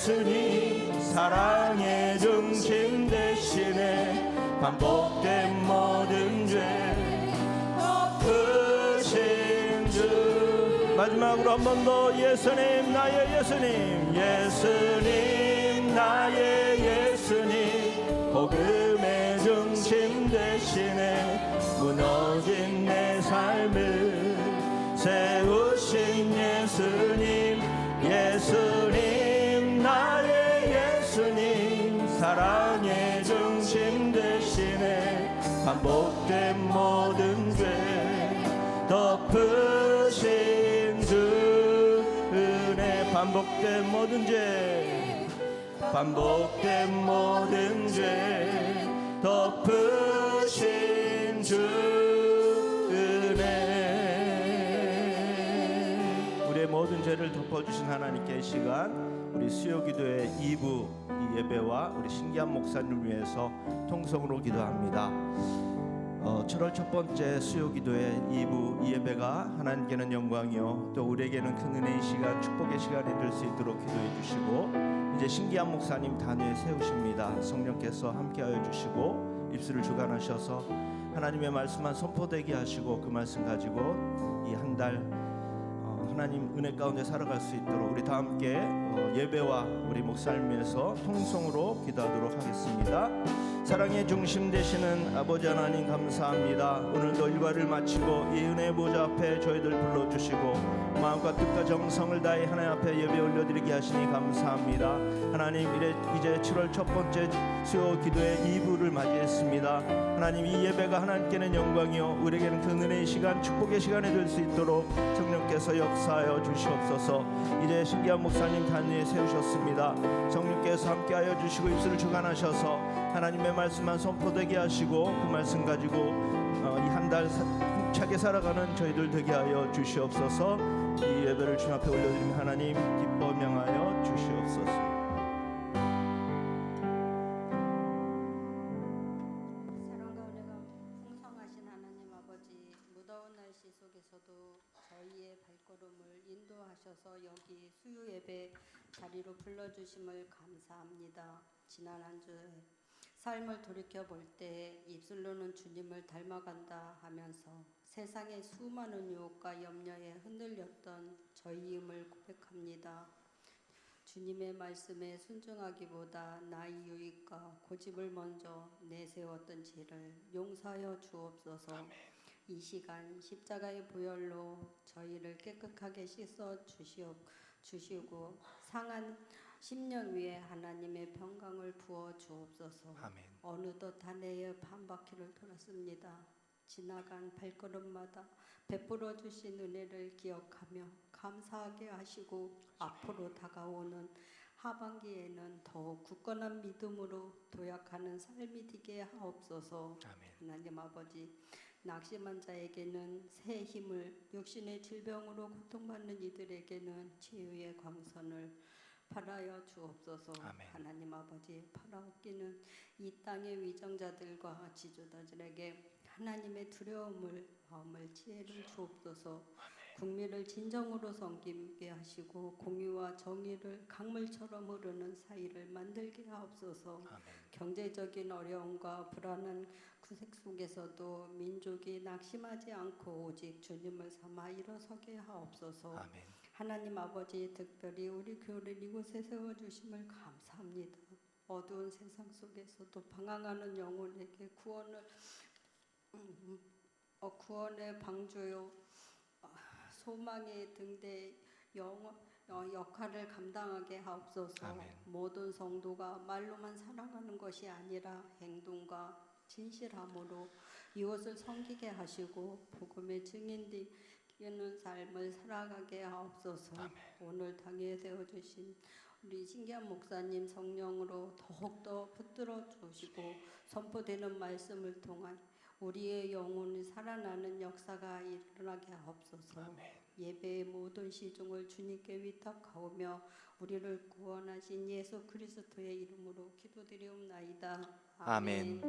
예수님 사랑의 중심 대신에 반복된 모든 죄 덮으신 주. 마지막으로 한 번 더 예수님 나의 예수님 예수님 나의 예수님 복음의 중심 대신에 무너진 내 삶을 세우신 예수님 예수님 나의 예수님 사랑의 중심 대신에 반복된 모든 죄 덮으신 주 은혜 반복된 모든 죄 반복된 모든 죄 덮으신 주 은혜. 우리의 모든 죄를 덮어주신 하나님께 이 시간 우리 수요기도의 2부 이 예배와 우리 신기한 목사님을 위해서 통성으로 기도합니다. 7월 첫 번째 수요기도의 2부 이 예배가 하나님께는 영광이요 또 우리에게는 큰 은혜의 시간 축복의 시간이 될 수 있도록 기도해 주시고 이제 신기한 목사님 단위에 세우십니다. 성령께서 함께하여 주시고 입술을 주관하셔서 하나님의 말씀만 선포되게 하시고 그 말씀 가지고 이 한 달 하나님 은혜 가운데 살아갈 수 있도록 우리 다 함께 예배와 우리 목사님에서 통성으로 기도하도록 하겠습니다. 사랑의 중심 되시는 아버지 하나님 감사합니다. 오늘도 일과를 마치고 이 은혜의 보좌 앞에 저희들 불러주시고 마음과 뜻과 정성을 다해 하나님 앞에 예배 올려드리게 하시니 감사합니다. 하나님 이제 7월 첫 번째 수요 기도의 2부를 맞이했습니다. 하나님 이 예배가 하나님께는 영광이요 우리에게는 그 은혜의 시간 축복의 시간이 될 수 있도록 성령께서 역사하여 주시옵소서. 이제 신기한 목사님 단위에 세우셨습니다. 성령께서 함께하여 주시고 입술을 주관하셔서 하나님의 말씀만 선포되게 하시고 그 말씀 가지고 이 한 달 힘차게 살아가는 저희들 되게 하여 주시옵소서. 이 예배를 주님 앞에 올려드리며 하나님 기뻐 명하여 주시옵소서. 저희의 발걸음을 인도하셔서 여기 수요 예배 자리로 불러주심을 감사합니다. 지난 한 주 삶을 돌이켜 볼 때 입술로는 주님을 닮아간다 하면서 세상의 수많은 유혹과 염려에 흔들렸던 저희임을 고백합니다. 주님의 말씀에 순종하기보다 나의 유익과 고집을 먼저 내세웠던 죄를 용서하여 주옵소서. 이 시간 십자가의 보혈로 저희를 깨끗하게 씻어 주시고 상한 심령 위에 하나님의 평강을 부어 주옵소서. 아멘. 어느덧 한 해의 반바퀴를 돌았습니다. 지나간 발걸음마다 베풀어 주신 은혜를 기억하며 감사하게 하시고 앞으로 다가오는 하반기에는 더욱 굳건한 믿음으로 도약하는 삶이 되게 하옵소서. 아멘. 하나님 아버지 낙심한 자에게는 새 힘을 육신의 질병으로 고통받는 이들에게는 치유의 광선을 바라여 주옵소서. 아멘. 하나님 아버지 팔아엎기는 이 땅의 위정자들과 지도자들에게 하나님의 두려움을 마음을 지혜를 주옵소서. 국민을 진정으로 섬기게 하시고 공의와 정의를 강물처럼 흐르는 사이를 만들게 하옵소서. 아멘. 경제적인 어려움과 불안한 구색 속에서도 민족이 낙심하지 않고 오직 주님을 삼아 일어서게 하옵소서. 아멘. 하나님 아버지 특별히 우리 교회를 이곳에 세워주심을 감사합니다. 어두운 세상 속에서도 방황하는 영혼에게 구원의 방주요 소망의 등대 역할을 감당하게 하옵소서. 아멘. 모든 성도가 말로만 사랑하는 것이 아니라 행동과 진실함으로 이곳을 섬기게 하시고 복음의 증인되는 삶을 살아가게 하옵소서. 아멘. 오늘 당에 세워주신 우리 신기한 목사님 성령으로 더욱더 붙들어 주시고 선포되는 말씀을 통한 우리의 영혼이 살아나는 역사가 일어나게 하옵소서. 아멘. 예배의 모든 시중을 주님께 위탁하오며 우리를 구원하신 예수 그리스도의 이름으로 기도드리옵나이다. 아멘.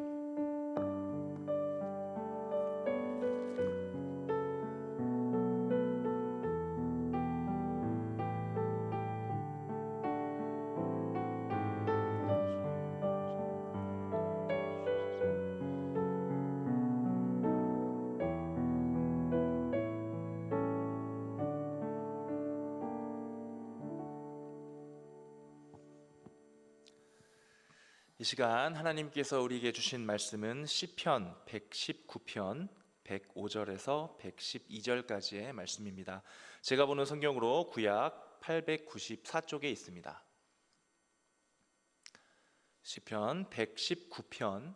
이 시간 하나님께서 우리에게 주신 말씀은 시편 119편 105절에서 112절까지의 말씀입니다. 제가 보는 성경으로 구약 894쪽에 있습니다. 시편 119편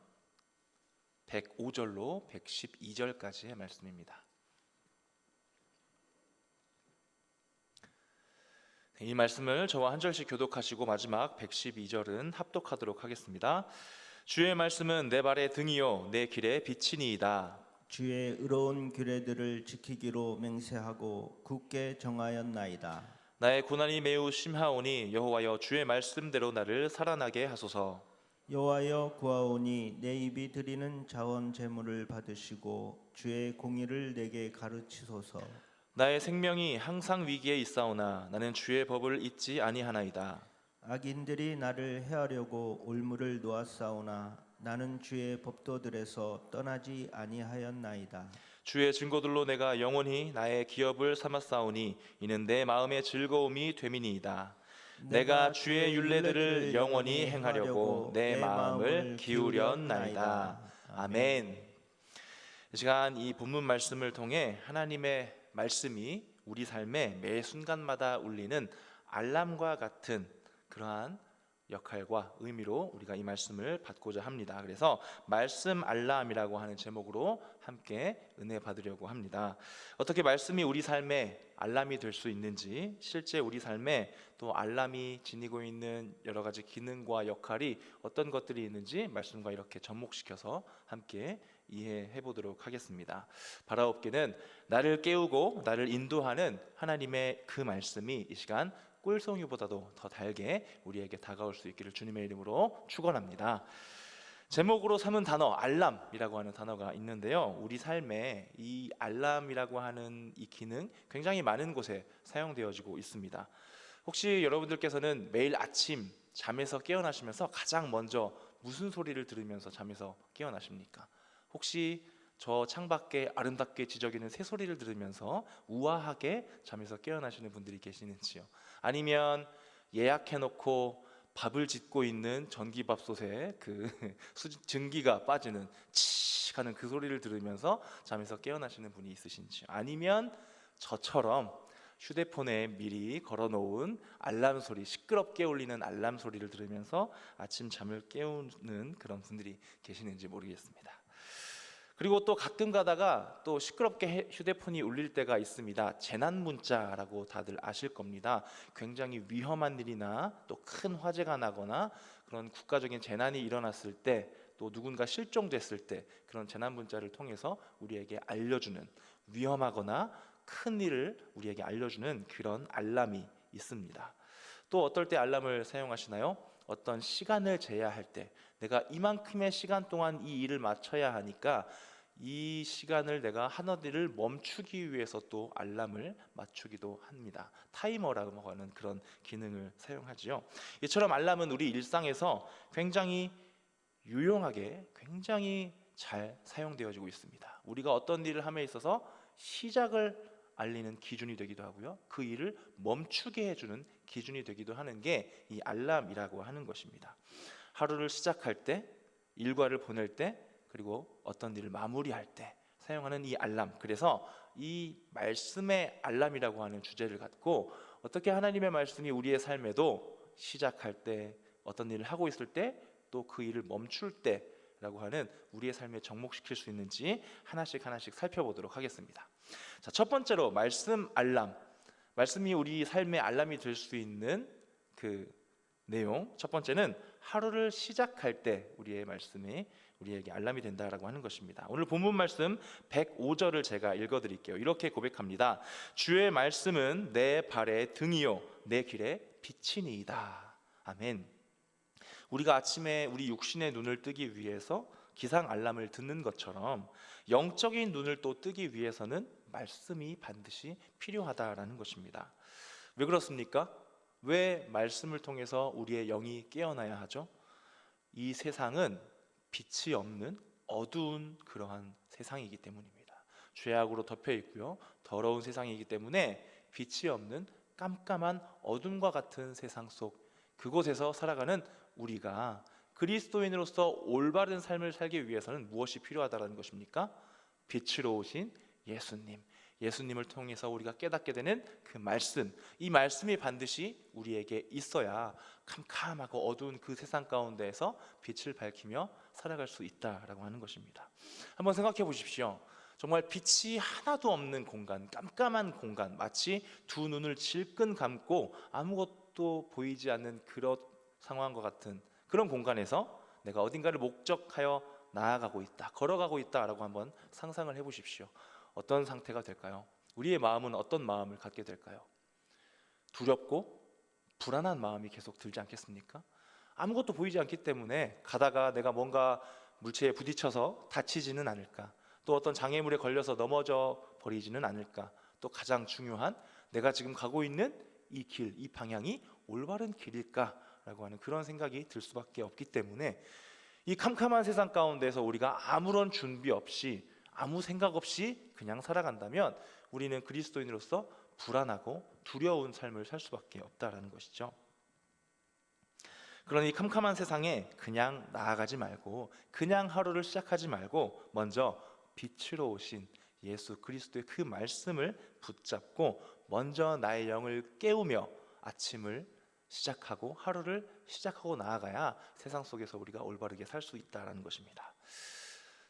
105절로 112절까지의 말씀입니다. 이 말씀을 저와 한 절씩 교독하시고 마지막 112절은 합독하도록 하겠습니다. 주의 말씀은 내 발의 등이요 내 길의 빛이니이다. 주의 의로운 규례들을 지키기로 맹세하고 굳게 정하였나이다. 나의 고난이 매우 심하오니 여호와여 주의 말씀대로 나를 살아나게 하소서. 여호와여 구하오니 내 입이 드리는 자원 제물을 받으시고 주의 공의를 내게 가르치소서. 나의 생명이 항상 위기에 있사오나 나는 주의 법을 잊지 아니하나이다. 악인들이 나를 해하려고 올무를 놓았사오나 나는 주의 법도들에서 떠나지 아니하였나이다. 주의 증거들로 내가 영원히 나의 기업을 삼았사오니 이는 내 마음의 즐거움이 됨이니이다. 내가 주의 율례들을 영원히 행하려고 내 마음을 기울였나이다. 아멘. 이 시간 이 본문 말씀을 통해 하나님의 말씀이 우리 삶의 매 순간마다 울리는 알람과 같은 그러한 역할과 의미로 우리가 이 말씀을 받고자 합니다. 그래서 말씀 알람이라고 하는 제목으로 함께 은혜 받으려고 합니다. 어떻게 말씀이 우리 삶의 알람이 될 수 있는지, 실제 우리 삶에 또 알람이 지니고 있는 여러 가지 기능과 역할이 어떤 것들이 있는지 말씀과 이렇게 접목시켜서 함께 이해해 보도록 하겠습니다. 바라옵기는 나를 깨우고 나를 인도하는 하나님의 그 말씀이 이 시간 꿀송이보다도 더 달게 우리에게 다가올 수 있기를 주님의 이름으로 축원합니다. 제목으로 삼은 단어 알람이라고 하는 단어가 있는데요, 우리 삶에 이 알람이라고 하는 이 기능 굉장히 많은 곳에 사용되어지고 있습니다. 혹시 여러분들께서는 매일 아침 잠에서 깨어나시면서 가장 먼저 무슨 소리를 들으면서 잠에서 깨어나십니까? 혹시 저 창밖에 아름답게 지저귀는 새소리를 들으면서 우아하게 잠에서 깨어나시는 분들이 계시는지요? 아니면 예약해놓고 밥을 짓고 있는 전기밥솥에 그 전기가 빠지는 치 하는 그 소리를 들으면서 잠에서 깨어나시는 분이 있으신지요? 아니면 저처럼 휴대폰에 미리 걸어놓은 알람 소리, 시끄럽게 울리는 알람 소리를 들으면서 아침 잠을 깨우는 그런 분들이 계시는지 모르겠습니다. 그리고 또 가끔 가다가 또 시끄럽게 휴대폰이 울릴 때가 있습니다. 재난 문자라고 다들 아실 겁니다. 굉장히 위험한 일이나 또 큰 화재가 나거나 그런 국가적인 재난이 일어났을 때, 또 누군가 실종됐을 때 그런 재난 문자를 통해서 우리에게 알려주는, 위험하거나 큰 일을 우리에게 알려주는 그런 알람이 있습니다. 또 어떨 때 알람을 사용하시나요? 어떤 시간을 재야 할 때, 내가 이만큼의 시간 동안 이 일을 마쳐야 하니까 이 시간을 내가 하는 일을 멈추기 위해서 또 알람을 맞추기도 합니다. 타이머라고 하는 그런 기능을 사용하지요. 이처럼 알람은 우리 일상에서 굉장히 유용하게, 굉장히 잘 사용되어지고 있습니다. 우리가 어떤 일을 함에 있어서 시작을 알리는 기준이 되기도 하고요, 그 일을 멈추게 해주는 기준이 되기도 하는 게 이 알람이라고 하는 것입니다. 하루를 시작할 때, 일과를 보낼 때, 그리고 어떤 일을 마무리할 때 사용하는 이 알람. 그래서 이 말씀의 알람이라고 하는 주제를 갖고 어떻게 하나님의 말씀이 우리의 삶에도 시작할 때, 어떤 일을 하고 있을 때, 또 그 일을 멈출 때라고 하는 우리의 삶에 접목시킬 수 있는지 하나씩 살펴보도록 하겠습니다. 자, 첫 번째로 말씀 알람. 말씀이 우리 삶의 알람이 될 수 있는 그 내용, 첫 번째는 하루를 시작할 때 우리의 말씀이 우리에게 알람이 된다라고 하는 것입니다. 오늘 본문 말씀 105절을 제가 읽어드릴게요. 이렇게 고백합니다. 주의 말씀은 내 발의 등이요 내 길의 빛이니이다. 아멘. 우리가 아침에 우리 육신의 눈을 뜨기 위해서 기상 알람을 듣는 것처럼 영적인 눈을 또 뜨기 위해서는 말씀이 반드시 필요하다라는 것입니다. 왜 그렇습니까? 왜 말씀을 통해서 우리의 영이 깨어나야 하죠? 이 세상은 빛이 없는 어두운 그러한 세상이기 때문입니다. 죄악으로 덮여 있고요, 더러운 세상이기 때문에 빛이 없는 깜깜한 어둠과 같은 세상 속, 그곳에서 살아가는 우리가 그리스도인으로서 올바른 삶을 살기 위해서는 무엇이 필요하다는 것입니까? 빛으로 오신 예수님, 예수님을 통해서 우리가 깨닫게 되는 그 말씀, 이 말씀이 반드시 우리에게 있어야 캄캄하고 어두운 그 세상 가운데에서 빛을 밝히며 살아갈 수 있다라고 하는 것입니다. 한번 생각해 보십시오. 정말 빛이 하나도 없는 공간, 깜깜한 공간, 마치 두 눈을 질끈 감고 아무것도 보이지 않는 그런 상황과 같은 그런 공간에서 내가 어딘가를 목적하여 나아가고 있다, 걸어가고 있다라고 한번 상상을 해보십시오. 어떤 상태가 될까요? 우리의 마음은 어떤 마음을 갖게 될까요? 두렵고 불안한 마음이 계속 들지 않겠습니까? 아무것도 보이지 않기 때문에 가다가 내가 뭔가 물체에 부딪혀서 다치지는 않을까, 또 어떤 장애물에 걸려서 넘어져 버리지는 않을까, 또 가장 중요한 내가 지금 가고 있는 이 길, 이 방향이 올바른 길일까라고 하는 그런 생각이 들 수밖에 없기 때문에 이 캄캄한 세상 가운데서 우리가 아무런 준비 없이 아무 생각 없이 그냥 살아간다면 우리는 그리스도인으로서 불안하고 두려운 삶을 살 수밖에 없다라는 것이죠. 그러니 캄캄한 세상에 그냥 나아가지 말고, 그냥 하루를 시작하지 말고 먼저 빛으로 오신 예수 그리스도의 그 말씀을 붙잡고 먼저 나의 영을 깨우며 아침을 시작하고 하루를 시작하고 나아가야 세상 속에서 우리가 올바르게 살 수 있다는 것입니다.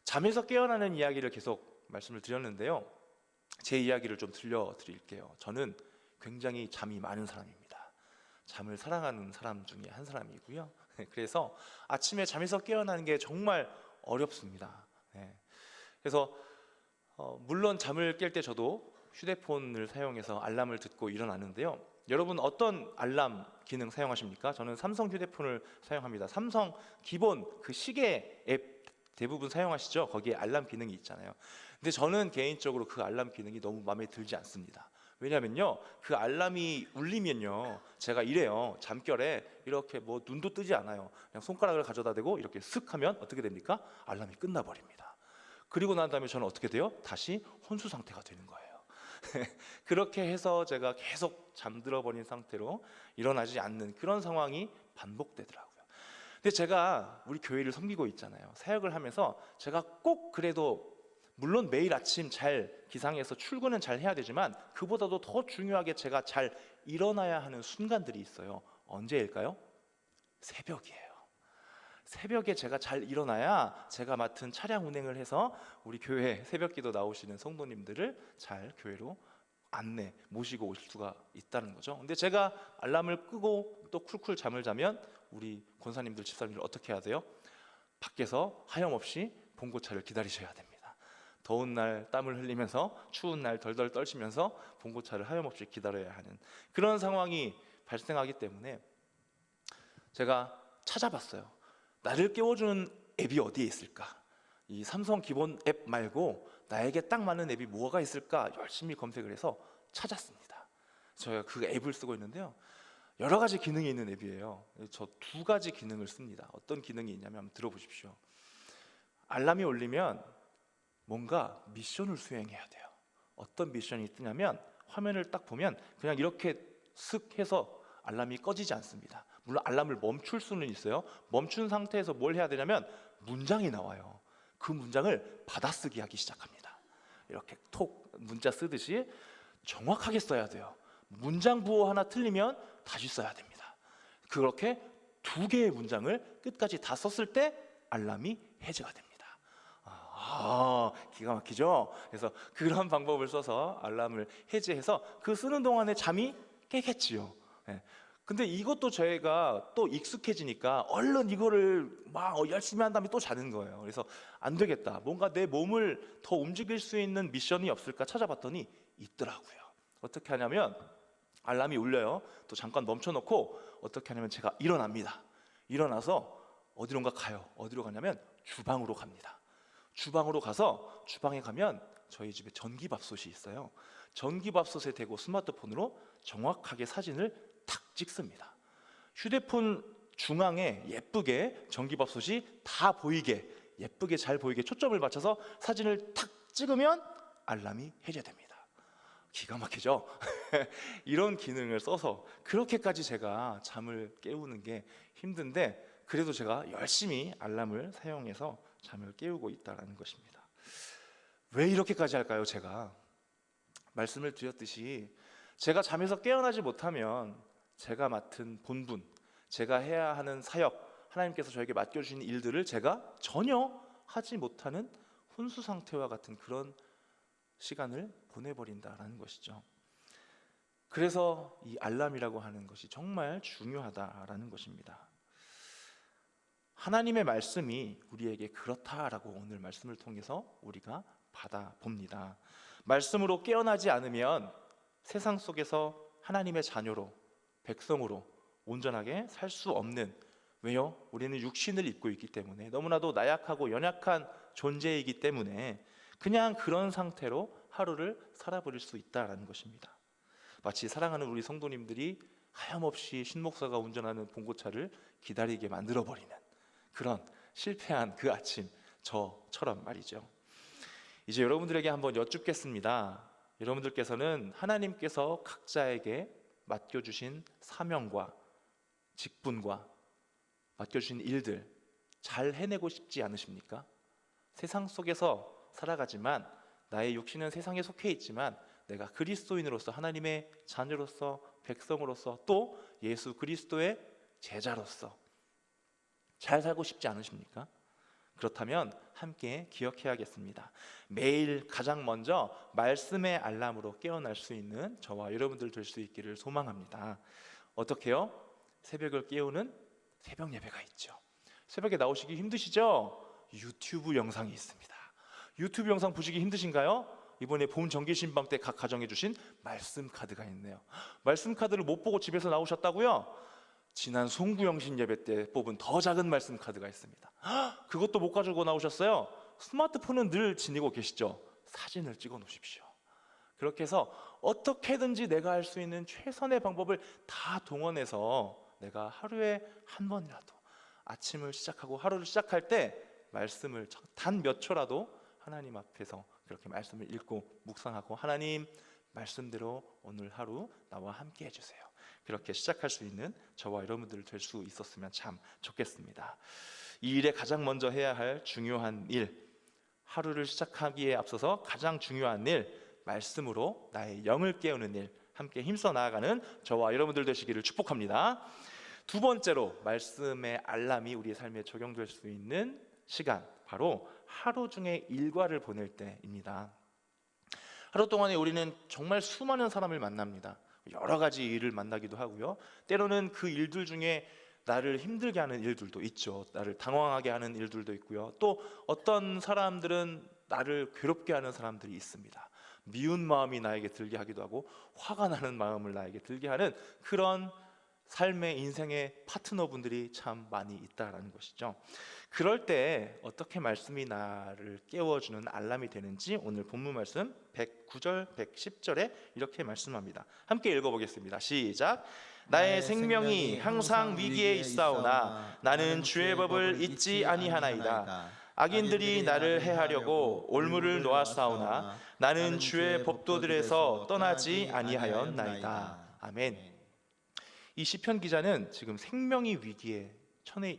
잠에서 깨어나는 이야기를 계속 말씀을 드렸는데요, 제 이야기를 좀 들려드릴게요. 저는 굉장히 잠이 많은 사람입니다. 잠을 사랑하는 사람 중에 한 사람이고요. 그래서 아침에 잠에서 깨어나는 게 정말 어렵습니다. 그래서 물론 잠을 깰 때 저도 휴대폰을 사용해서 알람을 듣고 일어나는데요. 여러분 어떤 알람 기능 사용하십니까? 저는 삼성 휴대폰을 사용합니다. 삼성 기본 그 시계 앱 대부분 사용하시죠? 거기에 알람 기능이 있잖아요. 근데 저는 개인적으로 그 알람 기능이 너무 마음에 들지 않습니다. 왜냐면요, 그 알람이 울리면요, 제가 이래요. 잠결에 이렇게 뭐 눈도 뜨지 않아요. 그냥 손가락을 가져다 대고 이렇게 슥 하면 어떻게 됩니까? 알람이 끝나버립니다. 그리고 난 다음에 저는 어떻게 돼요? 다시 혼수 상태가 되는 거예요. 그렇게 해서 제가 계속 잠들어 버린 상태로 일어나지 않는 그런 상황이 반복되더라고요. 근데 제가 우리 교회를 섬기고 있잖아요. 사역을 하면서 제가 꼭 그래도 물론 매일 아침 잘 기상해서 출근은 잘 해야 되지만 그보다도 더 중요하게 제가 잘 일어나야 하는 순간들이 있어요. 언제일까요? 새벽이에요. 새벽에 제가 잘 일어나야 제가 맡은 차량 운행을 해서 우리 교회 새벽기도 나오시는 성도님들을 잘 교회로 안내 모시고 오실 수가 있다는 거죠. 근데 제가 알람을 끄고 또 쿨쿨 잠을 자면 우리 권사님들 집사님들 어떻게 해야 돼요? 밖에서 하염없이 봉고차를 기다리셔야 됩니다. 더운 날 땀을 흘리면서 추운 날 덜덜 떨시면서 봉고차를 하염없이 기다려야 하는 그런 상황이 발생하기 때문에 제가 찾아봤어요. 나를 깨워주는 앱이 어디에 있을까? 이 삼성 기본 앱 말고 나에게 딱 맞는 앱이 뭐가 있을까? 열심히 검색을 해서 찾았습니다. 제가 그 앱을 쓰고 있는데요, 여러 가지 기능이 있는 앱이에요. 저 두 가지 기능을 씁니다. 어떤 기능이 있냐면 한번 들어보십시오. 알람이 울리면 뭔가 미션을 수행해야 돼요. 어떤 미션이 뜨냐면 화면을 딱 보면 그냥 이렇게 슥 해서 알람이 꺼지지 않습니다. 물론 알람을 멈출 수는 있어요. 멈춘 상태에서 뭘 해야 되냐면 문장이 나와요. 그 문장을 받아쓰기 하기 시작합니다. 이렇게 톡 문자 쓰듯이 정확하게 써야 돼요. 문장 부호 하나 틀리면 다시 써야 됩니다. 그렇게 두 개의 문장을 끝까지 다 썼을 때 알람이 해제가 됩니다. 기가 막히죠? 그래서 그런 방법을 써서 알람을 해제해서 그 쓰는 동안에 잠이 깨겠지요. 근데 이것도 저희가 또 익숙해지니까 얼른 이거를 막 열심히 한 다음에 또 자는 거예요. 그래서 안 되겠다, 뭔가 내 몸을 더 움직일 수 있는 미션이 없을까 찾아봤더니 있더라고요. 어떻게 하냐면 알람이 울려요. 또 잠깐 멈춰놓고 어떻게 하냐면 제가 일어납니다. 일어나서 어디론가 가요. 어디로 가냐면 주방으로 갑니다. 주방으로 가서 주방에 가면 저희 집에 전기밥솥이 있어요. 전기밥솥에 대고 스마트폰으로 정확하게 사진을 탁 찍습니다. 휴대폰 중앙에 예쁘게 전기밥솥이 다 보이게, 예쁘게 잘 보이게 초점을 맞춰서 사진을 탁 찍으면 알람이 해제됩니다. 기가 막히죠? 이런 기능을 써서 그렇게까지 제가 잠을 깨우는 게 힘든데 그래도 제가 열심히 알람을 사용해서 잠을 깨우고 있다는 것입니다. 왜 이렇게까지 할까요? 제가 말씀을 드렸듯이 제가 잠에서 깨어나지 못하면 제가 맡은 본분, 제가 해야 하는 사역, 하나님께서 저에게 맡겨주신 일들을 제가 전혀 하지 못하는 혼수 상태와 같은 그런 시간을 보내버린다라는 것이죠. 그래서 이 알람이라고 하는 것이 정말 중요하다라는 것입니다. 하나님의 말씀이 우리에게 그렇다라고 오늘 말씀을 통해서 우리가 받아봅니다. 말씀으로 깨어나지 않으면 세상 속에서 하나님의 자녀로, 백성으로 온전하게 살 수 없는, 왜요? 우리는 육신을 입고 있기 때문에, 너무나도 나약하고 연약한 존재이기 때문에 그냥 그런 상태로 하루를 살아버릴 수 있다는 것입니다. 마치 사랑하는 우리 성도님들이 하염없이 신목사가 운전하는 봉고차를 기다리게 만들어버리는 그런 실패한 그 아침, 저처럼 말이죠. 이제 여러분들에게 한번 여쭙겠습니다. 여러분들께서는 하나님께서 각자에게 맡겨주신 사명과 직분과 맡겨주신 일들 잘 해내고 싶지 않으십니까? 세상 속에서 살아가지만 나의 육신은 세상에 속해 있지만 내가 그리스도인으로서, 하나님의 자녀로서, 백성으로서, 또 예수 그리스도의 제자로서 잘 살고 싶지 않으십니까? 그렇다면 함께 기억해야겠습니다. 매일 가장 먼저 말씀의 알람으로 깨어날 수 있는 저와 여러분들 될 수 있기를 소망합니다. 어떻게요? 새벽을 깨우는 새벽 예배가 있죠. 새벽에 나오시기 힘드시죠? 유튜브 영상이 있습니다. 유튜브 영상 보시기 힘드신가요? 이번에 봄 정기신방 때 각 가정에 주신 말씀 카드가 있네요. 말씀 카드를 못 보고 집에서 나오셨다고요? 지난 송구영신 예배 때 뽑은 더 작은 말씀 카드가 있습니다. 그것도 못 가지고 나오셨어요? 스마트폰은 늘 지니고 계시죠? 사진을 찍어 놓으십시오. 그렇게 해서 어떻게든지 내가 할 수 있는 최선의 방법을 다 동원해서 내가 하루에 한 번이라도 아침을 시작하고 하루를 시작할 때 말씀을 단 몇 초라도 하나님 앞에서 그렇게 말씀을 읽고 묵상하고, 하나님 말씀대로 오늘 하루 나와 함께 해주세요. 그렇게 시작할 수 있는 저와 여러분들 될 수 있었으면 참 좋겠습니다. 이 일에 가장 먼저 해야 할 중요한 일, 하루를 시작하기에 앞서서 가장 중요한 일, 말씀으로 나의 영을 깨우는 일, 함께 힘써 나아가는 저와 여러분들 되시기를 축복합니다. 두 번째로 말씀의 알람이 우리의 삶에 적용될 수 있는 시간, 바로 하루 중에 일과를 보낼 때입니다. 하루 동안에 우리는 정말 수많은 사람을 만납니다. 여러 가지 일을 만나기도 하고요. 때로는 그 일들 중에 나를 힘들게 하는 일들도 있죠. 나를 당황하게 하는 일들도 있고요. 또 어떤 사람들은 나를 괴롭게 하는 사람들이 있습니다. 미운 마음이 나에게 들게 하기도 하고 화가 나는 마음을 나에게 들게 하는 그런 삶의 인생의 파트너분들이 참 많이 있다라는 것이죠. 그럴 때 어떻게 말씀이 나를 깨워주는 알람이 되는지 오늘 본문 말씀 109절 110절에 이렇게 말씀합니다. 함께 읽어보겠습니다. 시작. 나의 생명이 항상 위기에 있사오나 나는 주의 법을 잊지 아니하나이다. 악인들이 나를 해하려고 올무를 놓았사오나 나는 주의 법도들에서 떠나지 아니하였나이다. 아멘. 이 시편 기자는 지금 생명이 위기에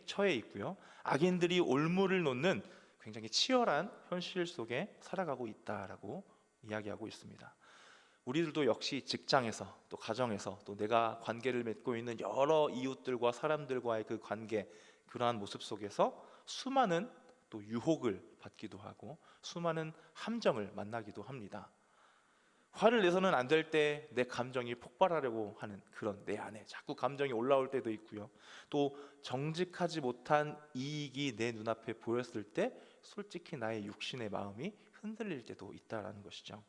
처해 있고요. 악인들이 올무를 놓는 굉장히 치열한 현실 속에 살아가고 있다라고 이야기하고 있습니다. 우리들도 역시 직장에서, 또 가정에서, 또 내가 관계를 맺고 있는 여러 이웃들과 사람들과의 그 관계, 그러한 모습 속에서 수많은 또 유혹을 받기도 하고 수많은 함정을 만나기도 합니다. 화를 내서는 안 될 때 내 감정이 폭발하려고 하는 그런 내 안에 자꾸 감정이 올라올 때도 있고요. 또 정직하지 못한 이익이 내 눈앞에 보였을 때 솔직히 나의 육신의 마음이 흔들릴 때도 있다라는 것이죠.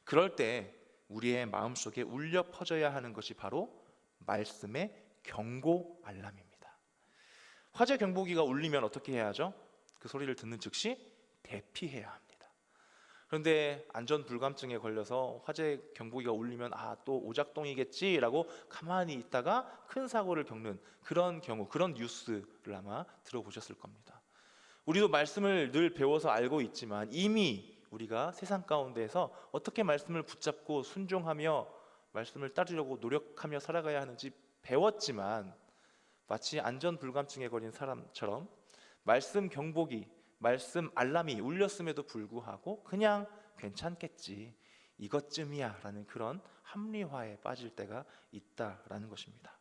그럴 때 우리의 마음속에 울려 퍼져야 하는 것이 바로 말씀의 경고 알람입니다. 화재 경보기가 울리면 어떻게 해야 하죠? 그 소리를 듣는 즉시 대피해야 합니다. 그런데 안전불감증에 걸려서 화재 경보기가 울리면 또 오작동이겠지라고 가만히 있다가 큰 사고를 겪는 그런 경우, 그런 뉴스를 아마 들어보셨을 겁니다. 우리도 말씀을 늘 배워서 알고 있지만 이미 우리가 세상 가운데에서 어떻게 말씀을 붙잡고 순종하며 말씀을 따르려고 노력하며 살아가야 하는지 배웠지만 마치 안전 불감증에 걸린 사람처럼 말씀 경보기, 말씀 알람이 울렸음에도 불구하고 그냥 괜찮겠지, 이것쯤이야 라는 그런 합리화에 빠질 때가 있다라는 것입니다.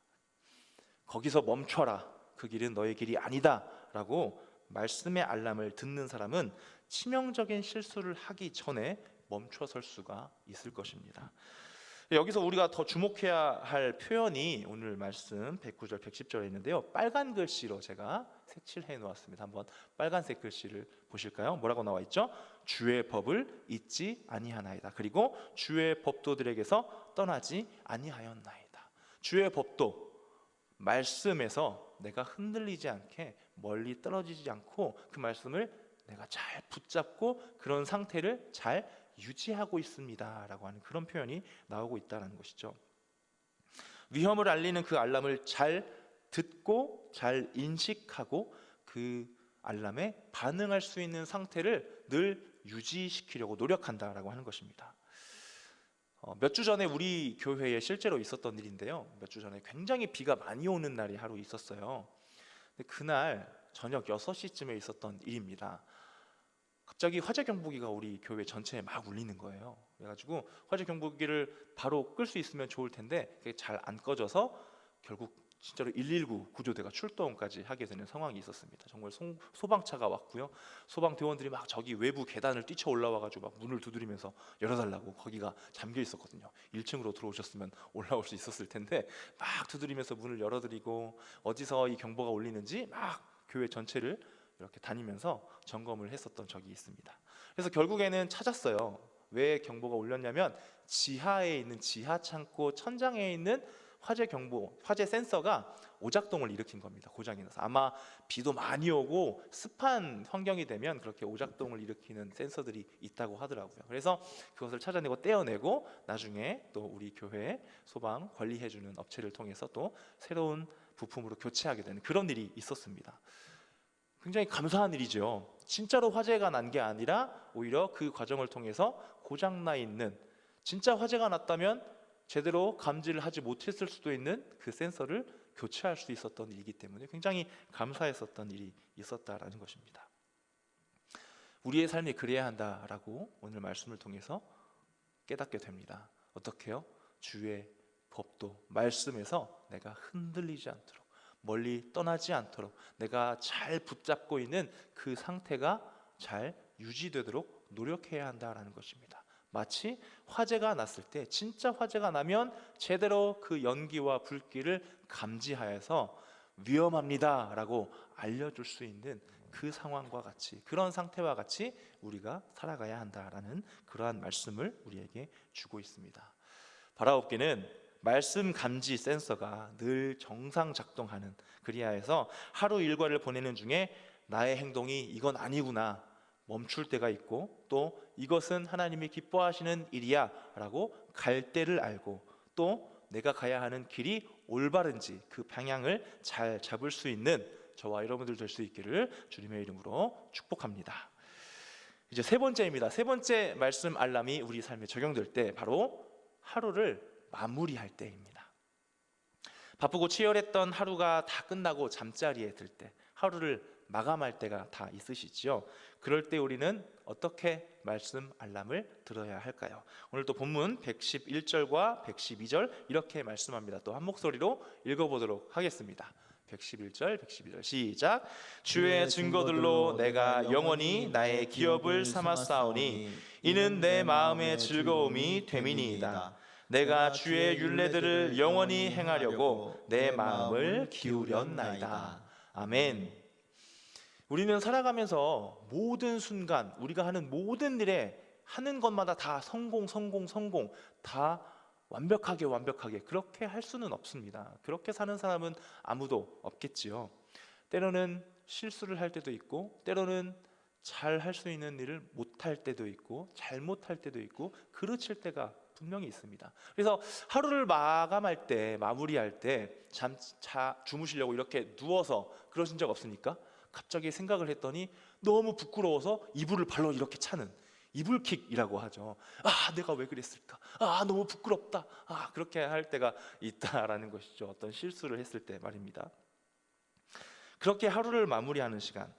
거기서 멈춰라, 그 길은 너의 길이 아니다 라고 말씀의 알람을 듣는 사람은 치명적인 실수를 하기 전에 멈춰설 수가 있을 것입니다. 여기서 우리가 더 주목해야 할 표현이 오늘 말씀 109절 110절에 있는데요, 빨간 글씨로 제가 색칠해 놓았습니다. 한번 빨간색 글씨를 보실까요? 뭐라고 나와 있죠? 주의 법을 잊지 아니하나이다. 그리고 주의 법도들에게서 떠나지 아니하였나이다. 주의 법도, 말씀에서 내가 흔들리지 않게, 멀리 떨어지지 않고 그 말씀을 내가 잘 붙잡고 그런 상태를 잘 유지하고 있습니다 라고 하는 그런 표현이 나오고 있다는 것이죠. 위험을 알리는 그 알람을 잘 듣고 잘 인식하고 그 알람에 반응할 수 있는 상태를 늘 유지시키려고 노력한다라고 하는 것입니다. 몇 주 전에 우리 교회에 실제로 있었던 일인데요, 몇 주 전에 굉장히 비가 많이 오는 날이 하루 있었어요. 근데 그날 저녁 6시쯤에 있었던 일입니다. 갑자기 화재 경보기가 우리 교회 전체에 막 울리는 거예요. 그래가지고 화재 경보기를 바로 끌 수 있으면 좋을 텐데 그게 잘 안 꺼져서 결국 진짜로 119 구조대가 출동까지 하게 되는 상황이 있었습니다. 정말 소방차가 왔고요, 소방대원들이 막 저기 외부 계단을 뛰쳐 올라와가지고 막 문을 두드리면서 열어달라고, 거기가 잠겨 있었거든요. 1층으로 들어오셨으면 올라올 수 있었을 텐데 막 두드리면서 문을 열어드리고 어디서 이 경보가 울리는지 막 교회 전체를 이렇게 다니면서 점검을 했었던 적이 있습니다. 그래서 결국에는 찾았어요. 왜 경보가 울렸냐면 지하에 있는, 지하 창고 천장에 있는 화재 경보, 화재 센서가 오작동을 일으킨 겁니다. 고장이 나서. 아마 비도 많이 오고 습한 환경이 되면 그렇게 오작동을 일으키는 센서들이 있다고 하더라고요. 그래서 그것을 찾아내고 떼어내고 나중에 또 우리 교회 소방 관리해주는 업체를 통해서 또 새로운 부품으로 교체하게 되는 그런 일이 있었습니다. 굉장히 감사한 일이죠. 진짜로 화재가 난 게 아니라 오히려 그 과정을 통해서 고장나 있는, 진짜 화재가 났다면 제대로 감지를 하지 못했을 수도 있는 그 센서를 교체할 수 있었던 일이기 때문에 굉장히 감사했었던 일이 있었다라는 것입니다. 우리의 삶이 그래야 한다라고 오늘 말씀을 통해서 깨닫게 됩니다. 어떻게요? 주의 법도, 말씀에서 내가 흔들리지 않도록, 멀리 떠나지 않도록 내가 잘 붙잡고 있는 그 상태가 잘 유지되도록 노력해야 한다라는 것입니다. 마치 화재가 났을 때, 진짜 화재가 나면 제대로 그 연기와 불길을 감지하여서 위험합니다 라고 알려줄 수 있는 그 상황과 같이, 그런 상태와 같이 우리가 살아가야 한다라는 그러한 말씀을 우리에게 주고 있습니다. 바라옵기는 말씀 감지 센서가 늘 정상 작동하는, 그리하여서 하루 일과를 보내는 중에 나의 행동이 이건 아니구나 멈출 때가 있고, 또 이것은 하나님이 기뻐하시는 일이야 라고 갈 때를 알고, 또 내가 가야 하는 길이 올바른지 그 방향을 잘 잡을 수 있는 저와 여러분들 될 수 있기를 주님의 이름으로 축복합니다. 이제 세 번째입니다. 세 번째 말씀 알람이 우리 삶에 적용될 때 바로 하루를 마무리할 때입니다. 바쁘고 치열했던 하루가 다 끝나고 잠자리에 들 때, 하루를 마감할 때가 다 있으시지요. 그럴 때 우리는 어떻게 말씀 알람을 들어야 할까요? 오늘 또 본문 111절과 112절 이렇게 말씀합니다. 또 한 목소리로 읽어보도록 하겠습니다. 111절 112절 시작. 주의 증거들로 내가 영원히 나의 기업을 삼았사오니 이는 내 마음의 즐거움이 됨이니이다. 내가 주의 율례들을 영원히 행하려고 내 마음을 기울였나이다. 아멘. 우리는 살아가면서 모든 순간, 우리가 하는 모든 일에 하는 것마다 다 성공 다 완벽하게 그렇게 할 수는 없습니다. 그렇게 사는 사람은 아무도 없겠지요. 때로는 실수를 할 때도 있고, 때로는 잘 할 수 있는 일을 못할 때도 있고, 잘못할 때도 있고, 그르칠 때가 분명히 있습니다. 그래서 하루를 마감할 때, 마무리할 때 주무시려고 이렇게 누워서 그러신 적 없습니까? 갑자기 생각을 했더니 너무 부끄러워서 이불을 발로 이렇게 차는, 이불킥이라고 하죠. 아, 내가 왜 그랬을까? 아, 너무 부끄럽다. 아, 그렇게 할 때가 있다라는 것이죠. 어떤 실수를 했을 때 말입니다. 그렇게 하루를 마무리하는 시간,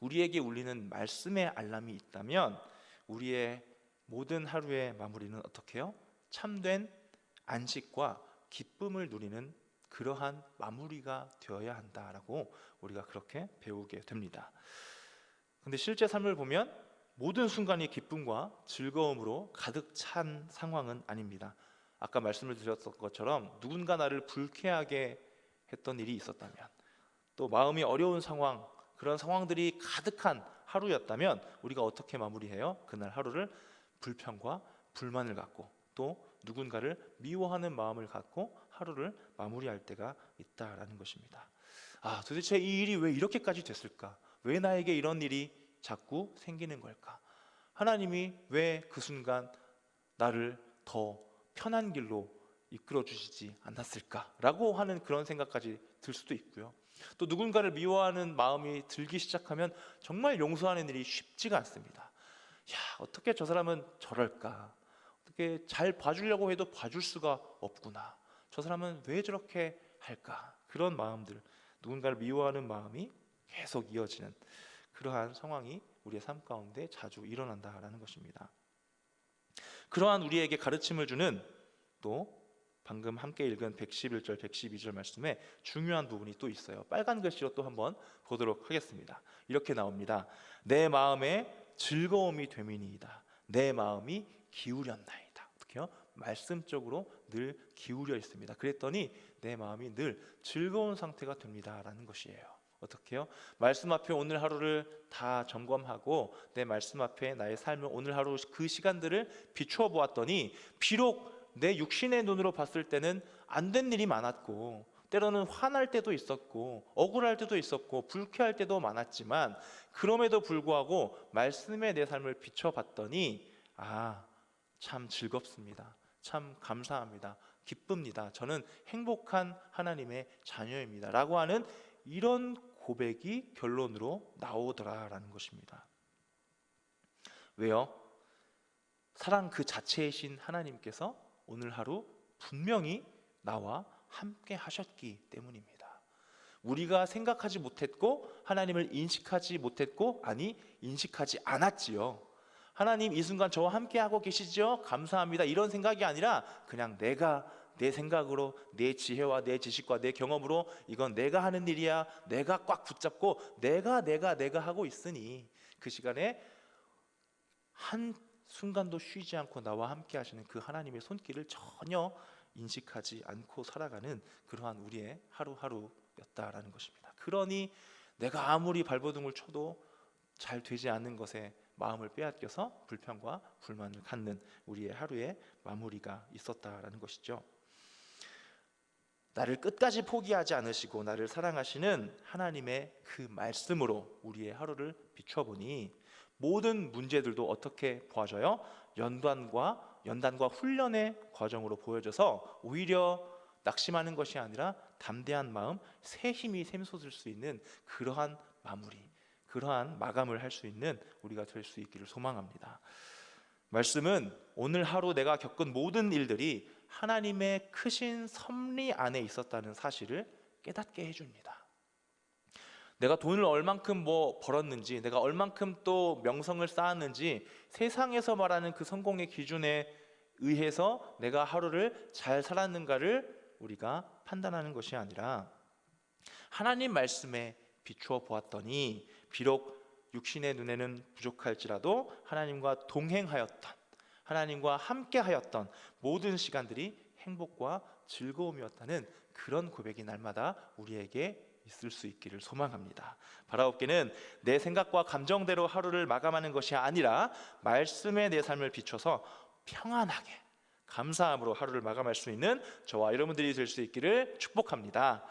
우리에게 울리는 말씀의 알람이 있다면 우리의 모든 하루의 마무리는 어떻게 해요? 참된 안식과 기쁨을 누리는 그러한 마무리가 되어야 한다라고 우리가 그렇게 배우게 됩니다. 근데 실제 삶을 보면 모든 순간이 기쁨과 즐거움으로 가득 찬 상황은 아닙니다. 아까 말씀을 드렸던 것처럼 누군가 나를 불쾌하게 했던 일이 있었다면, 또 마음이 어려운 상황, 그런 상황들이 가득한 하루였다면 우리가 어떻게 마무리해요? 그날 하루를 불평과 불만을 갖고 또 누군가를 미워하는 마음을 갖고 하루를 마무리할 때가 있다라는 것입니다. 도대체 이 일이 왜 이렇게까지 됐을까? 왜 나에게 이런 일이 자꾸 생기는 걸까? 하나님이 왜 그 순간 나를 더 편한 길로 이끌어 주시지 않았을까라고 하는 그런 생각까지 들 수도 있고요. 또 누군가를 미워하는 마음이 들기 시작하면 정말 용서하는 일이 쉽지가 않습니다. 어떻게 저 사람은 저럴까? 어떻게 잘 봐주려고 해도 봐줄 수가 없구나. 저 사람은 왜 저렇게 할까? 그런 마음들, 누군가를 미워하는 마음이 계속 이어지는 그러한 상황이 우리의 삶 가운데 자주 일어난다라는 것입니다. 그러한 우리에게 가르침을 주는, 또 방금 함께 읽은 111절, 112절 말씀에 중요한 부분이 또 있어요. 빨간 글씨로 또 한번 보도록 하겠습니다. 이렇게 나옵니다. 내 마음에 즐거움이 되미니이다. 내 마음이 기울였나이다. 어떻게요? 말씀적으로 늘 기울여 있습니다. 그랬더니 내 마음이 늘 즐거운 상태가 됩니다라는 것이에요. 어떻게 해요? 말씀 앞에 오늘 하루를 다 점검하고 내 말씀 앞에 나의 삶을 오늘 하루 그 시간들을 비추어 보았더니 비록 내 육신의 눈으로 봤을 때는 안 된 일이 많았고 때로는 화날 때도 있었고 억울할 때도 있었고 불쾌할 때도 많았지만 그럼에도 불구하고 말씀에 내 삶을 비춰봤더니 참 즐겁습니다. 참 감사합니다. 기쁩니다. 저는 행복한 하나님의 자녀입니다. 라고 하는 이런 고백이 결론으로 나오더라라는 것입니다. 왜요? 사랑 그 자체이신 하나님께서 오늘 하루 분명히 나와 함께 하셨기 때문입니다. 우리가 생각하지 못했고 하나님을 인식하지 못했고 인식하지 않았지요. 하나님 이 순간 저와 함께 하고 계시죠? 감사합니다. 이런 생각이 아니라 그냥 내가 내 생각으로, 내 지혜와 내 지식과 내 경험으로 이건 내가 하는 일이야. 내가 꽉 붙잡고 내가 하고 있으니 그 시간에 한 순간도 쉬지 않고 나와 함께 하시는 그 하나님의 손길을 전혀 인식하지 않고 살아가는 그러한 우리의 하루하루였다라는 것입니다. 그러니 내가 아무리 발버둥을 쳐도 잘 되지 않는 것에 마음을 빼앗겨서 불평과 불만을 갖는 우리의 하루의 마무리가 있었다라는 것이죠. 나를 끝까지 포기하지 않으시고 나를 사랑하시는 하나님의 그 말씀으로 우리의 하루를 비춰보니 모든 문제들도 어떻게 보아져요? 연단과 훈련의 과정으로 보여져서 오히려 낙심하는 것이 아니라 담대한 마음, 새 힘이 샘솟을 수 있는 그러한 마무리, 그러한 마감을 할 수 있는 우리가 될 수 있기를 소망합니다. 말씀은 오늘 하루 내가 겪은 모든 일들이 하나님의 크신 섭리 안에 있었다는 사실을 깨닫게 해줍니다. 내가 돈을 얼만큼 벌었는지, 내가 얼만큼 또 명성을 쌓았는지 세상에서 말하는 그 성공의 기준에 의해서 내가 하루를 잘 살았는가를 우리가 판단하는 것이 아니라 하나님 말씀에 비추어 보았더니 비록 육신의 눈에는 부족할지라도 하나님과 동행하였던, 하나님과 함께하였던 모든 시간들이 행복과 즐거움이었다는 그런 고백이 날마다 우리에게 있을 수 있기를 소망합니다. 바라옵기는 내 생각과 감정대로 하루를 마감하는 것이 아니라 말씀에 내 삶을 비춰서 평안하게 감사함으로 하루를 마감할 수 있는 저와 여러분들이 될 수 있기를 축복합니다.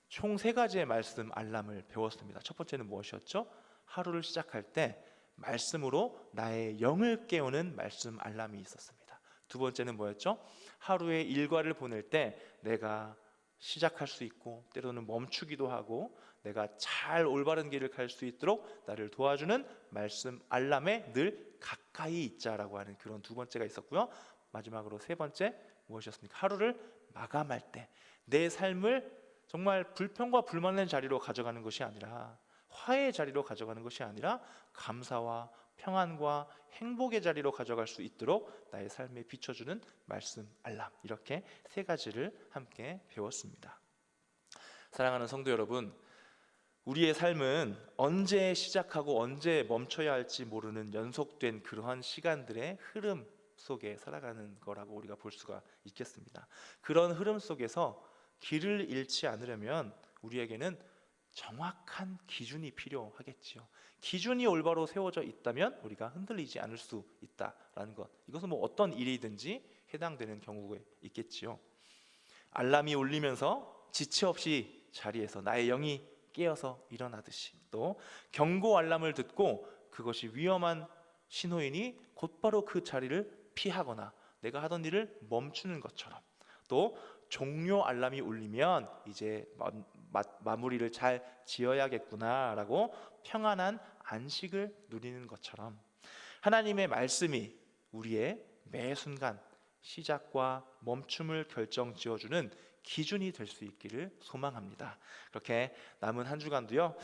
총 3가지의 말씀 알람을 배웠습니다. 첫 번째는 무엇이었죠? 하루를 시작할 때 말씀으로 나의 영을 깨우는 말씀 알람이 있었습니다. 두 번째는 뭐였죠? 하루의 일과를 보낼 때 내가 시작할 수 있고 때로는 멈추기도 하고 내가 잘 올바른 길을 갈 수 있도록 나를 도와주는 말씀 알람에 늘 가까이 있자라고 하는 그런 두 번째가 있었고요. 마지막으로 3번째 무엇이었습니까? 하루를 마감할 때 내 삶을 정말 불평과 불만의 자리로 가져가는 것이 아니라, 화해의 자리로 가져가는 것이 아니라 감사와 평안과 행복의 자리로 가져갈 수 있도록 나의 삶에 비춰주는 말씀 알람, 이렇게 세 가지를 함께 배웠습니다. 사랑하는 성도 여러분, 우리의 삶은 언제 시작하고 언제 멈춰야 할지 모르는 연속된 그러한 시간들의 흐름 속에 살아가는 거라고 우리가 볼 수가 있겠습니다. 그런 흐름 속에서 길을 잃지 않으려면 우리에게는 정확한 기준이 필요하겠지요. 기준이 올바로 세워져 있다면 우리가 흔들리지 않을 수 있다라는 것, 이것은 뭐 어떤 일이든지 해당되는 경우가 있겠지요. 알람이 울리면서 지체 없이 자리에서 나의 영이 깨어서 일어나듯이, 또 경고 알람을 듣고 그것이 위험한 신호이니 곧바로 그 자리를 피하거나 내가 하던 일을 멈추는 것처럼, 또 종료 알람이 울리면 이제 마무리를 잘 지어야겠구나라고 평안한 안식을 누리는 것처럼, 하나님의 말씀이 우리의 매 순간 시작과 멈춤을 결정지어주는 기준이 될 수 있기를 소망합니다. 그렇게 남은 한 주간도요,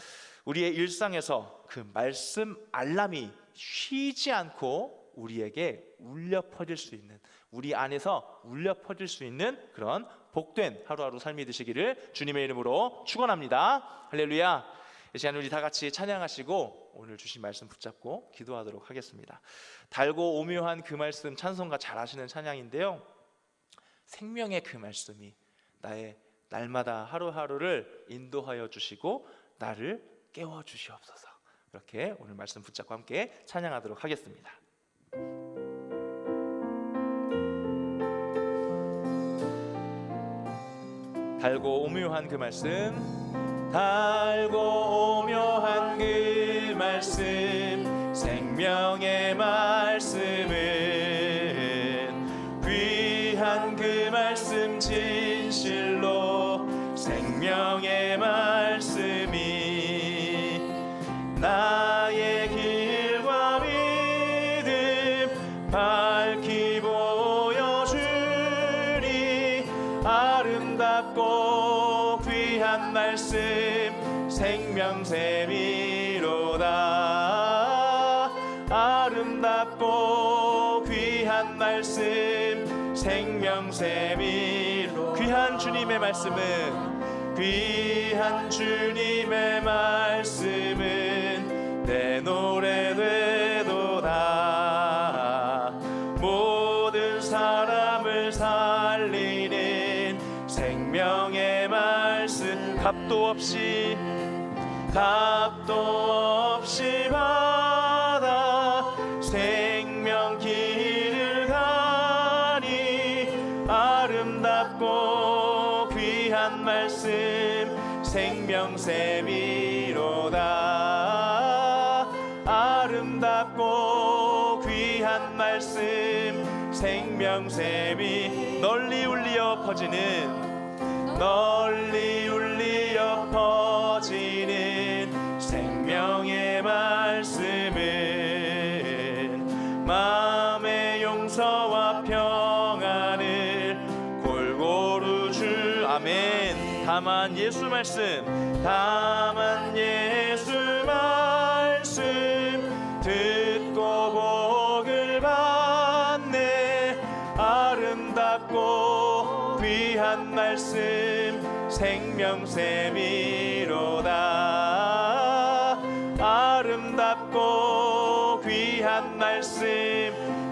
우리의 일상에서 그 말씀 알람이 쉬지 않고 우리에게 울려 퍼질 수 있는, 우리 안에서 울려 퍼질 수 있는 그런 복된 하루하루 삶이 되시기를 주님의 이름으로 축원합니다. 할렐루야. 이 시간 우리 다 같이 찬양하시고 오늘 주신 말씀 붙잡고 기도하도록 하겠습니다. 달고 오묘한 그 말씀, 찬송가 잘 아시는 찬양인데요, 생명의 그 말씀이 나의 날마다 하루하루를 인도하여 주시고 나를 깨워 주시옵소서. 이렇게 오늘 말씀 붙잡고 함께 찬양하도록 하겠습니다. 달고 오묘한 그 말씀, 달고 오묘한 그 말씀, 생명의 말씀은 귀한 그 말씀, 진실로 생명의 말씀이 나의 길과 믿음 밝히 보여주니, 아름답고 귀한 말씀 생명샘이로다. 아름답고 귀한 말씀 생명샘이로, 귀한 주님의 말씀은, 귀한 주님의 말씀은 내 노래 되도다. 모든 사람을 살리는 생명의 말씀, 값도 없이 받아 생명 길을 가니, 아름답고 귀한 말씀 생명샘이로다. 아름답고 귀한 말씀 생명샘이 널리 울리어 퍼지는, 널리 울리어 퍼지는 생명의 말씀은 마음의 용서와 평안을 골고루 주. 아멘. 다만 예수 말씀, 다만 예수 말씀 듣고 복을 받네. 아름답고 귀한 말씀 생명샘이로다. 아름답고 귀한 말씀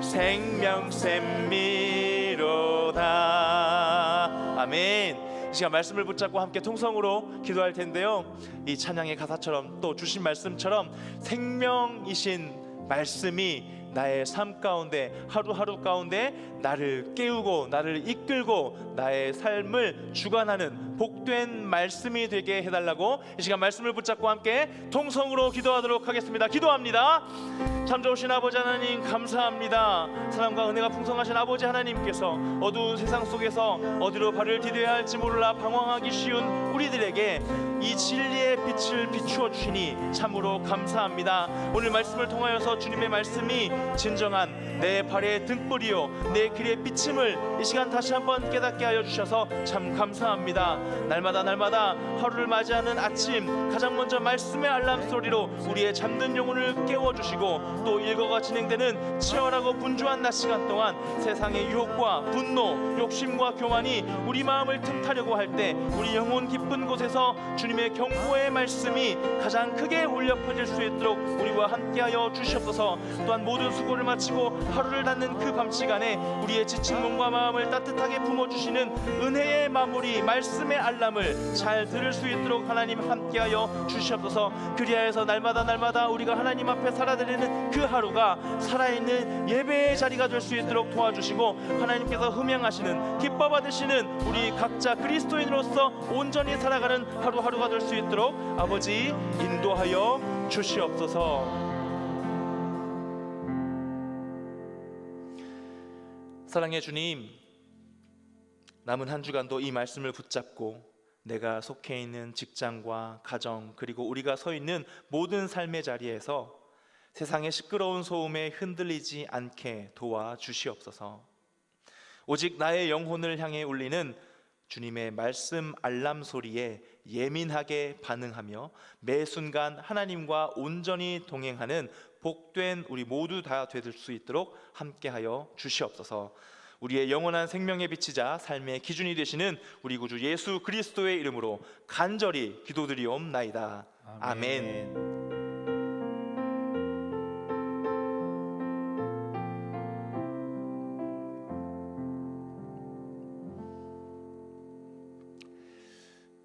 생명샘이로다. 아멘. 이 시간 말씀을 붙잡고 함께 통성으로 기도할 텐데요, 이 찬양의 가사처럼 또 주신 말씀처럼 생명이신 말씀이 나의 삶 가운데, 하루하루 가운데 나를 깨우고 나를 이끌고 나의 삶을 주관하는 복된 말씀이 되게 해달라고 이 시간 말씀을 붙잡고 함께 통성으로 기도하도록 하겠습니다. 기도합니다. 참 좋으신 아버지 하나님, 감사합니다. 사랑과 은혜가 풍성하신 아버지 하나님께서 어두운 세상 속에서 어디로 발을 디뎌야 할지 몰라 방황하기 쉬운 우리들에게 이 진리의 빛을 비추어 주시니 참으로 감사합니다. 오늘 말씀을 통하여서 주님의 말씀이 진정한 내 발의 등불이요 내 길의 비침을 이 시간 다시 한번 깨닫게 하여 주셔서 참 감사합니다. 날마다 하루를 맞이하는 아침 가장 먼저 말씀의 알람 소리로 우리의 잠든 영혼을 깨워주시고 또 일과가 진행되는 치열하고 분주한 낮 시간 동안 세상의 유혹과 분노, 욕심과 교만이 우리 마음을 틈타려고 할 때 우리 영혼 깊은 곳에서 주님의 경고의 말씀이 가장 크게 울려 퍼질 수 있도록 우리와 함께하여 주시옵소서. 또한 모든 수고를 마치고 하루를 닫는 그 밤 시간에 우리의 지친 몸과 마음을 따뜻하게 품어주시는 은혜의 마무리 말씀의 알람을 잘 들을 수 있도록 하나님 함께하여 주시옵소서. 그리하여서 날마다 우리가 하나님 앞에 살아드리는 그 하루가 살아있는 예배의 자리가 될 수 있도록 도와주시고 하나님께서 흠양하시는 기뻐 받으시는 우리 각자 그리스도인으로서 온전히 살아가는 하루하루가 될 수 있도록 아버지 인도하여 주시옵소서. 사랑의 주님, 남은 한 주간도 이 말씀을 붙잡고 내가 속해 있는 직장과 가정 그리고 우리가 서 있는 모든 삶의 자리에서 세상의 시끄러운 소음에 흔들리지 않게 도와주시옵소서. 오직 나의 영혼을 향해 울리는 주님의 말씀 알람 소리에 예민하게 반응하며 매 순간 하나님과 온전히 동행하는 복된 우리 모두 다 될 수 있도록 함께하여 주시옵소서. 우리의 영원한 생명의 빛이자 삶의 기준이 되시는 우리 구주 예수 그리스도의 이름으로 간절히 기도드리옵나이다. 아멘.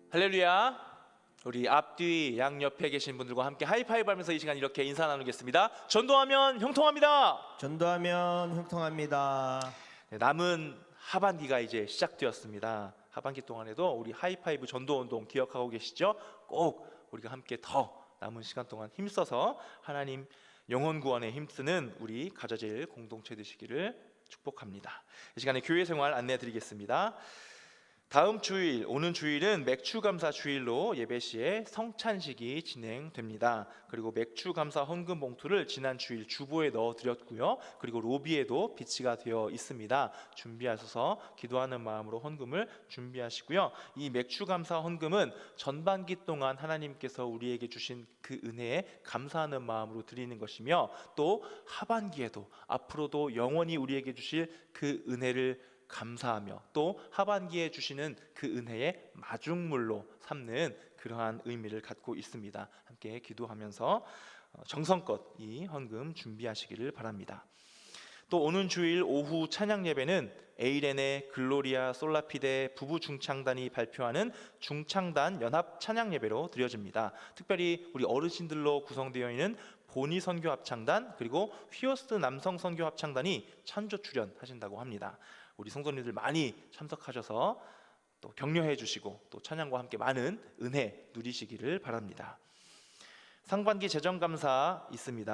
할렐루야. 우리 앞뒤 양옆에 계신 분들과 함께 하이파이브 하면서 이 시간 이렇게 인사 나누겠습니다. 전도하면 형통합니다. 전도하면 형통합니다. 네, 남은 하반기가 이제 시작되었습니다. 하반기 동안에도 우리 하이파이브 전도운동 기억하고 계시죠? 꼭 우리가 함께 더 남은 시간 동안 힘써서 하나님 영혼 구원에 힘쓰는 우리 가져질 공동체 되시기를 축복합니다. 이 시간에 교회 생활 안내해 드리겠습니다. 다음 주일, 오는 주일은 맥추감사 주일로 예배 시에 성찬식이 진행됩니다. 그리고 맥추감사 헌금 봉투를 지난 주일 주보에 넣어 드렸고요. 그리고 로비에도 비치가 되어 있습니다. 준비하셔서 기도하는 마음으로 헌금을 준비하시고요. 이 맥추감사 헌금은 전반기 동안 하나님께서 우리에게 주신 그 은혜에 감사하는 마음으로 드리는 것이며 또 하반기에도 앞으로도 영원히 우리에게 주실 그 은혜를 감사하며 또 하반기에 주시는 그 은혜의 마중물로 삼는 그러한 의미를 갖고 있습니다. 함께 기도하면서 정성껏 이 헌금 준비하시기를 바랍니다. 또 오는 주일 오후 찬양 예배는 에이렌의 글로리아 솔라피데 부부 중창단이 발표하는 중창단 연합 찬양 예배로 드려집니다. 특별히 우리 어르신들로 구성되어 있는 보니 선교 합창단 그리고 휘어스트 남성 선교 합창단이 찬조 출연하신다고 합니다. 우리 성도님들 많이 참석하셔서 또 격려해 주시고 또 찬양과 함께 많은 은혜 누리시기를 바랍니다. 상반기 재정감사 있습니다.